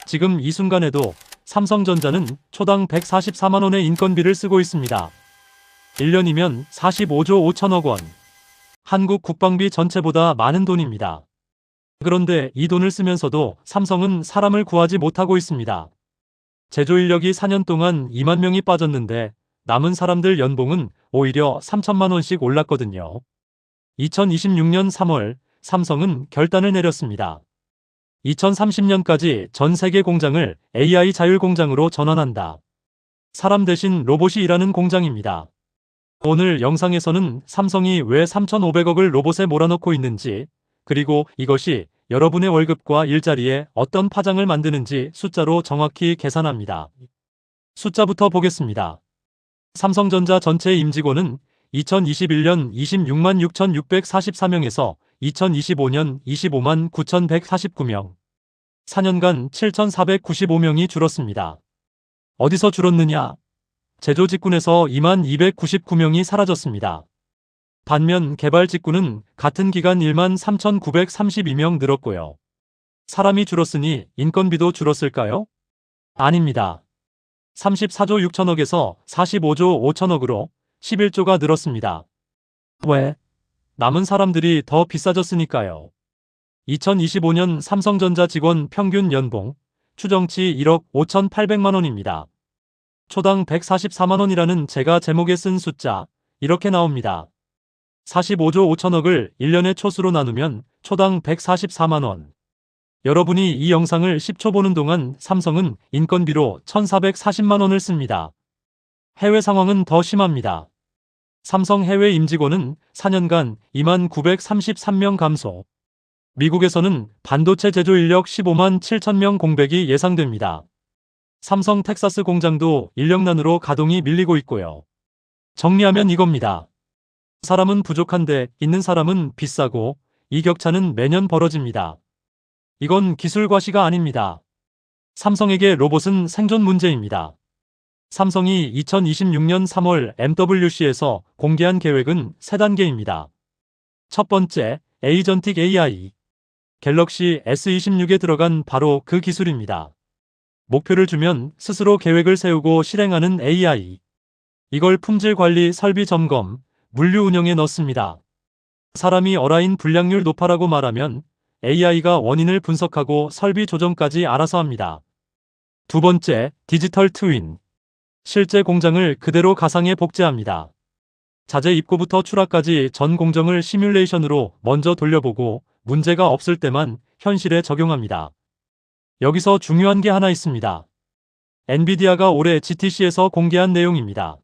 지금 이 순간에도 삼성전자는 초당 144만 원의 인건비를 쓰고 있습니다. 1년이면 45조 5천억 원. 한국 국방비 전체보다 많은 돈입니다. 그런데 이 돈을 쓰면서도 삼성은 사람을 구하지 못하고 있습니다. 제조 인력이 4년 동안 2만 명이 빠졌는데 남은 사람들 연봉은 오히려 3천만 원씩 올랐거든요. 2026년 3월 삼성은 결단을 내렸습니다. 2030년까지 전 세계 공장을 AI 자율 공장으로 전환한다. 사람 대신 로봇이 일하는 공장입니다. 오늘 영상에서는 삼성이 왜 3,500억을 로봇에 몰아넣고 있는지, 그리고 이것이 여러분의 월급과 일자리에 어떤 파장을 만드는지 숫자로 정확히 계산합니다. 숫자부터 보겠습니다. 삼성전자 전체 임직원은 2021년 26만 6,644명에서 2025년 25만 9,149명. 4년간 7,495명이 줄었습니다. 어디서 줄었느냐? 제조 직군에서 2만 299명이 사라졌습니다. 반면 개발 직군은 같은 기간 1만 3,932명 늘었고요. 사람이 줄었으니 인건비도 줄었을까요? 아닙니다. 34조 6천억에서 45조 5천억으로 11조가 늘었습니다. 왜? 남은 사람들이 더 비싸졌으니까요. 2025년 삼성전자 직원 평균 연봉 추정치 1억 5,800만 원입니다. 초당 144만 원이라는 제가 제목에 쓴 숫자 이렇게 나옵니다. 45조 5천억을 1년의 초수로 나누면 초당 144만 원. 여러분이 이 영상을 10초 보는 동안 삼성은 인건비로 1,440만 원을 씁니다. 해외 상황은 더 심합니다. 삼성 해외 임직원은 4년간 2만 933명 감소. 미국에서는 반도체 제조 인력 15만 7천 명 공백이 예상됩니다. 삼성 텍사스 공장도 인력난으로 가동이 밀리고 있고요. 정리하면 이겁니다. 사람은 부족한데 있는 사람은 비싸고 이 격차는 매년 벌어집니다. 이건 기술 과시가 아닙니다. 삼성에게 로봇은 생존 문제입니다. 삼성이 2026년 3월 MWC에서 공개한 계획은 3단계입니다. 첫 번째, 에이전틱 AI. 갤럭시 S26에 들어간 바로 그 기술입니다. 목표를 주면 스스로 계획을 세우고 실행하는 AI. 이걸 품질 관리 설비 점검, 물류 운영에 넣습니다. 사람이 어라인 불량률 높아라고 말하면 AI가 원인을 분석하고 설비 조정까지 알아서 합니다. 두 번째, 디지털 트윈. 실제 공장을 그대로 가상에 복제합니다. 자재 입고부터 출하까지 전 공정을 시뮬레이션으로 먼저 돌려보고 문제가 없을 때만 현실에 적용합니다. 여기서 중요한 게 하나 있습니다. 엔비디아가 올해 GTC에서 공개한 내용입니다.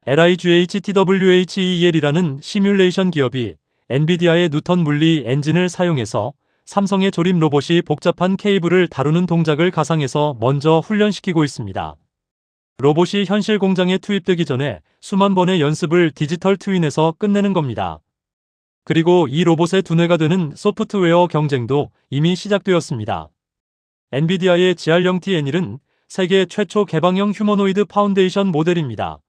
LIGHTWHEL이라는 시뮬레이션 기업이 엔비디아의 뉴턴 물리 엔진을 사용해서 삼성의 조립 로봇이 복잡한 케이블을 다루는 동작을 가상에서 먼저 훈련시키고 있습니다. 로봇이 현실 공장에 투입되기 전에 수만 번의 연습을 디지털 트윈에서 끝내는 겁니다. 그리고 이 로봇의 두뇌가 되는 소프트웨어 경쟁도 이미 시작되었습니다. 엔비디아의 GR0T-N1은 세계 최초 개방형 휴머노이드 파운데이션 모델입니다.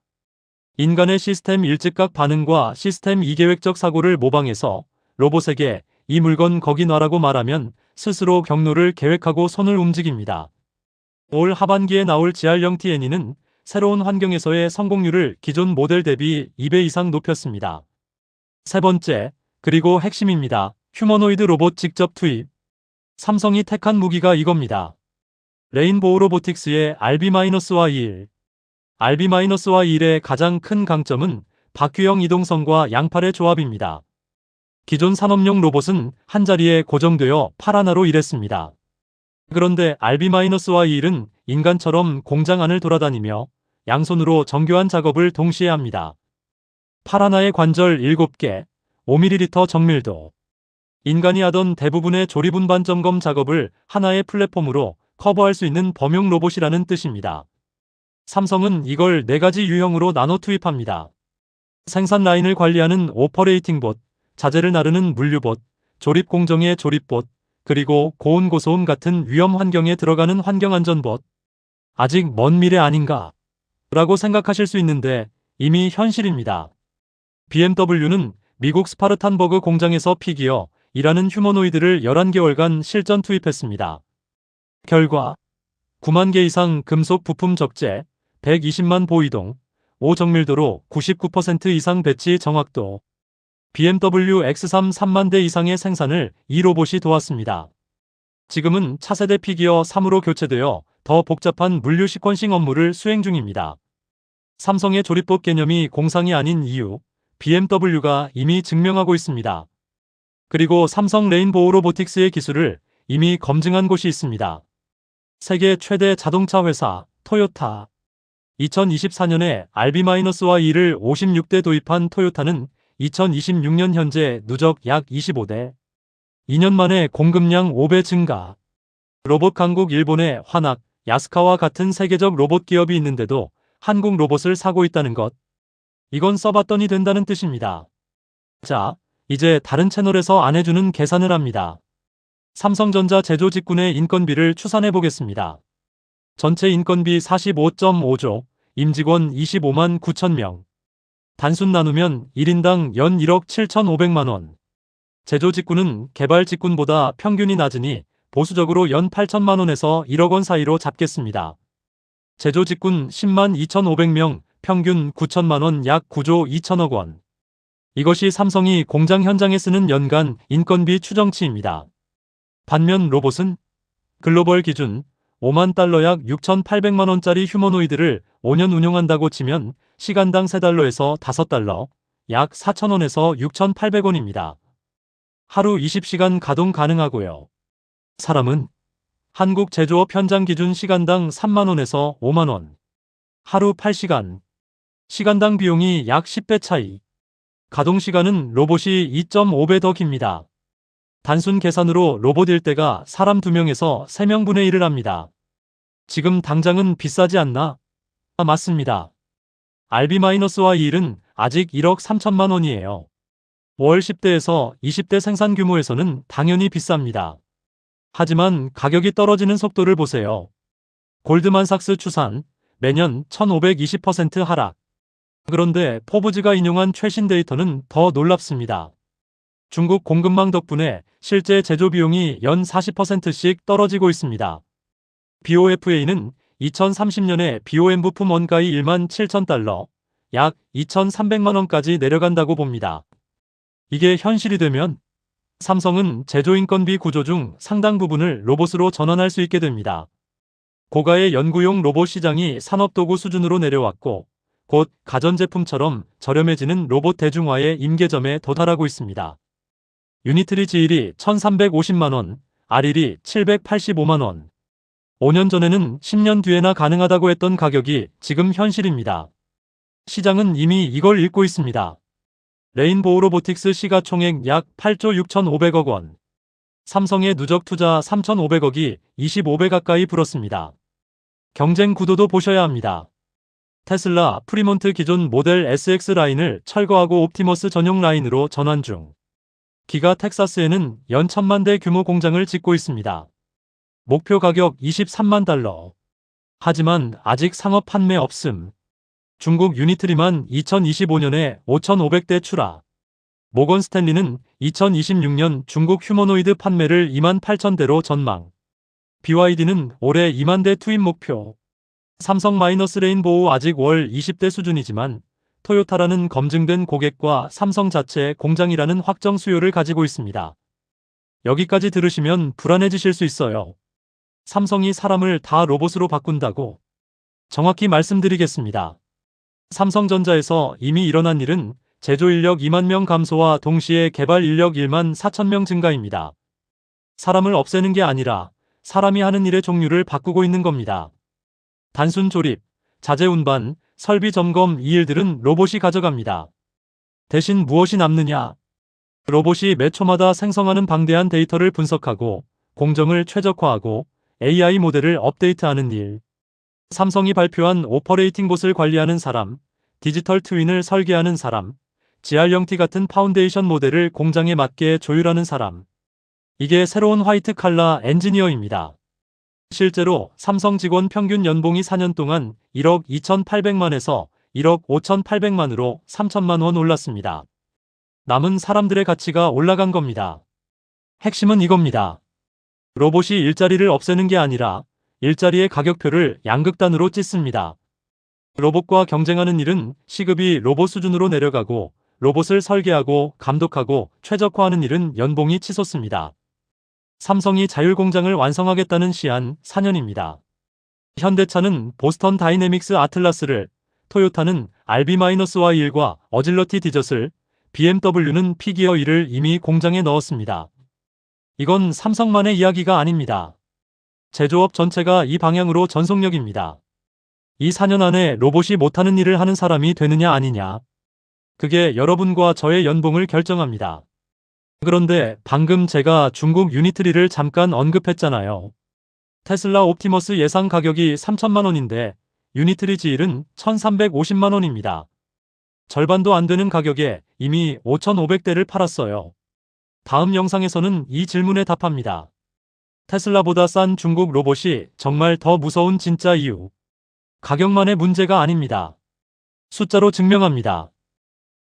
인간의 시스템 일직각 반응과 시스템 이계획적 사고를 모방해서 로봇에게 이 물건 거기 놔라고 말하면 스스로 경로를 계획하고 손을 움직입니다. 올 하반기에 나올 GR0T-N2는 새로운 환경에서의 성공률을 기존 모델 대비 2배 이상 높였습니다. 세 번째, 그리고 핵심입니다. 휴머노이드 로봇 직접 투입. 삼성이 택한 무기가 이겁니다. 레인보우 로보틱스의 RB-21. RB-21의 가장 큰 강점은 바퀴형 이동성과 양팔의 조합입니다. 기존 산업용 로봇은 한자리에 고정되어 팔 하나로 일했습니다. 그런데 RB-21은 인간처럼 공장 안을 돌아다니며 양손으로 정교한 작업을 동시에 합니다. 팔 하나의 관절 7개, 5ml 정밀도. 인간이 하던 대부분의 조립 운반 점검 작업을 하나의 플랫폼으로 커버할 수 있는 범용 로봇이라는 뜻입니다. 삼성은 이걸 4가지 유형으로 나눠 투입합니다. 생산 라인을 관리하는 오퍼레이팅 봇, 자재를 나르는 물류봇, 조립 공정의 조립봇, 그리고 고온 고소음 같은 위험 환경에 들어가는 환경안전봇. 아직 먼 미래 아닌가? 라고 생각하실 수 있는데 이미 현실입니다. BMW는 미국 스파르탄버그 공장에서 피기어 일하는 휴머노이드를 11개월간 실전 투입했습니다. 결과 9만 개 이상 금속 부품 적재, 120만 보이동, 5정밀도로 99% 이상 배치 정확도, BMW X3 3만 대 이상의 생산을 이 로봇이 도왔습니다. 지금은 차세대 피기어 3으로 교체되어 더 복잡한 물류 시퀀싱 업무를 수행 중입니다. 삼성의 조립법 개념이 공상이 아닌 이유, BMW가 이미 증명하고 있습니다. 그리고 삼성 레인보우 로보틱스의 기술을 이미 검증한 곳이 있습니다. 세계 최대 자동차 회사 토요타. 2024년에 RB-2를 56대 도입한 토요타는 2026년 현재 누적 약 25대. 2년 만에 공급량 5배 증가. 로봇 강국 일본의 화낙, 야스카와 같은 세계적 로봇 기업이 있는데도 한국 로봇을 사고 있다는 것. 이건 써봤더니 된다는 뜻입니다. 자, 이제 다른 채널에서 안 해주는 계산을 합니다. 삼성전자 제조 직군의 인건비를 추산해 보겠습니다. 전체 인건비 45.5조, 임직원 25만 9천 명. 단순 나누면 1인당 연 1억 7,500만 원. 제조 직군은 개발 직군보다 평균이 낮으니 보수적으로 연 8천만 원에서 1억 원 사이로 잡겠습니다. 제조 직군 10만 2,500명, 평균 9천만 원, 약 9조 2천억 원. 이것이 삼성이 공장 현장에 쓰는 연간 인건비 추정치입니다. 반면 로봇은 글로벌 기준 5만 달러 약 6,800만 원짜리 휴머노이드를 5년 운용한다고 치면 시간당 3달러에서 5달러, 약 4,000원에서 6,800원입니다. 하루 20시간 가동 가능하고요. 사람은 한국 제조업 현장 기준 시간당 3만 원에서 5만 원. 하루 8시간. 시간당 비용이 약 10배 차이. 가동 시간은 로봇이 2.5배 더 깁니다. 단순 계산으로 로봇 1대가 사람 2명에서 3명분의 1을 합니다. 지금 당장은 비싸지 않나? 맞습니다. RB-2은 아직 1억 3천만 원이에요. 월 10대에서 20대 생산 규모에서는 당연히 비쌉니다. 하지만 가격이 떨어지는 속도를 보세요. 골드만삭스 추산, 매년 1520% 하락. 그런데 포브즈가 인용한 최신 데이터는 더 놀랍습니다. 중국 공급망 덕분에 실제 제조 비용이 연 40%씩 떨어지고 있습니다. BOFA는 2030년에 BOM 부품 원가의 1만 7천 달러, 약 2,300만 원까지 내려간다고 봅니다. 이게 현실이 되면 삼성은 제조인건비 구조 중 상당 부분을 로봇으로 전환할 수 있게 됩니다. 고가의 연구용 로봇 시장이 산업도구 수준으로 내려왔고 곧 가전제품처럼 저렴해지는 로봇 대중화의 임계점에 도달하고 있습니다. 유니트리 G1이 1,350만 원, R1이 785만 원. 5년 전에는 10년 뒤에나 가능하다고 했던 가격이 지금 현실입니다. 시장은 이미 이걸 읽고 있습니다. 레인보우 로보틱스 시가총액 약 8조 6,500억 원. 삼성의 누적 투자 3,500억이 25배 가까이 불었습니다. 경쟁 구도도 보셔야 합니다. 테슬라, 프리몬트 기존 모델 SX 라인을 철거하고 옵티머스 전용 라인으로 전환 중. 기가 텍사스에는 연 1,000만 대 규모 공장을 짓고 있습니다. 목표 가격 23만 달러. 하지만 아직 상업 판매 없음. 중국 유니트리만 2025년에 5,500대 출하. 모건 스탠리는 2026년 중국 휴머노이드 판매를 2만 8천 대로 전망. BYD는 올해 2만 대 투입 목표. 삼성 레인보우 아직 월 20대 수준이지만 토요타라는 검증된 고객과 삼성 자체 공장이라는 확정 수요를 가지고 있습니다. 여기까지 들으시면 불안해지실 수 있어요. 삼성이 사람을 다 로봇으로 바꾼다고? 정확히 말씀드리겠습니다. 삼성전자에서 이미 일어난 일은 제조 인력 2만 명 감소와 동시에 개발 인력 1만 4천 명 증가입니다. 사람을 없애는 게 아니라 사람이 하는 일의 종류를 바꾸고 있는 겁니다. 단순 조립, 자재 운반, 설비 점검 이 일들은 로봇이 가져갑니다. 대신 무엇이 남느냐? 로봇이 매 초마다 생성하는 방대한 데이터를 분석하고 공정을 최적화하고 AI 모델을 업데이트하는 일. 삼성이 발표한 오퍼레이팅 봇을 관리하는 사람, 디지털 트윈을 설계하는 사람, GR0T 같은 파운데이션 모델을 공장에 맞게 조율하는 사람. 이게 새로운 화이트 칼라 엔지니어입니다. 실제로 삼성 직원 평균 연봉이 4년 동안 1억 2,800만에서 1억 5,800만으로 3천만 원 올랐습니다. 남은 사람들의 가치가 올라간 겁니다. 핵심은 이겁니다. 로봇이 일자리를 없애는 게 아니라 일자리의 가격표를 양극단으로 찢습니다. 로봇과 경쟁하는 일은 시급이 로봇 수준으로 내려가고 로봇을 설계하고 감독하고 최적화하는 일은 연봉이 치솟습니다. 삼성이 자율공장을 완성하겠다는 시한 4년입니다. 현대차는 보스턴 다이내믹스 아틀라스를, 토요타는 RB-Y1과 어질러티 디저트를, BMW는 피기어 1을 이미 공장에 넣었습니다. 이건 삼성만의 이야기가 아닙니다. 제조업 전체가 이 방향으로 전속력입니다. 이 4년 안에 로봇이 못하는 일을 하는 사람이 되느냐 아니냐. 그게 여러분과 저의 연봉을 결정합니다. 그런데 방금 제가 중국 유니트리를 잠깐 언급했잖아요. 테슬라 옵티머스 예상 가격이 3천만 원인데 유니트리 지일은 1,350만 원입니다. 절반도 안 되는 가격에 이미 5,500대를 팔았어요. 다음 영상에서는 이 질문에 답합니다. 테슬라보다 싼 중국 로봇이 정말 더 무서운 진짜 이유. 가격만의 문제가 아닙니다. 숫자로 증명합니다.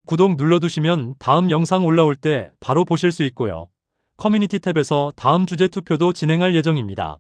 구독 눌러두시면 다음 영상 올라올 때 바로 보실 수 있고요. 커뮤니티 탭에서 다음 주제 투표도 진행할 예정입니다.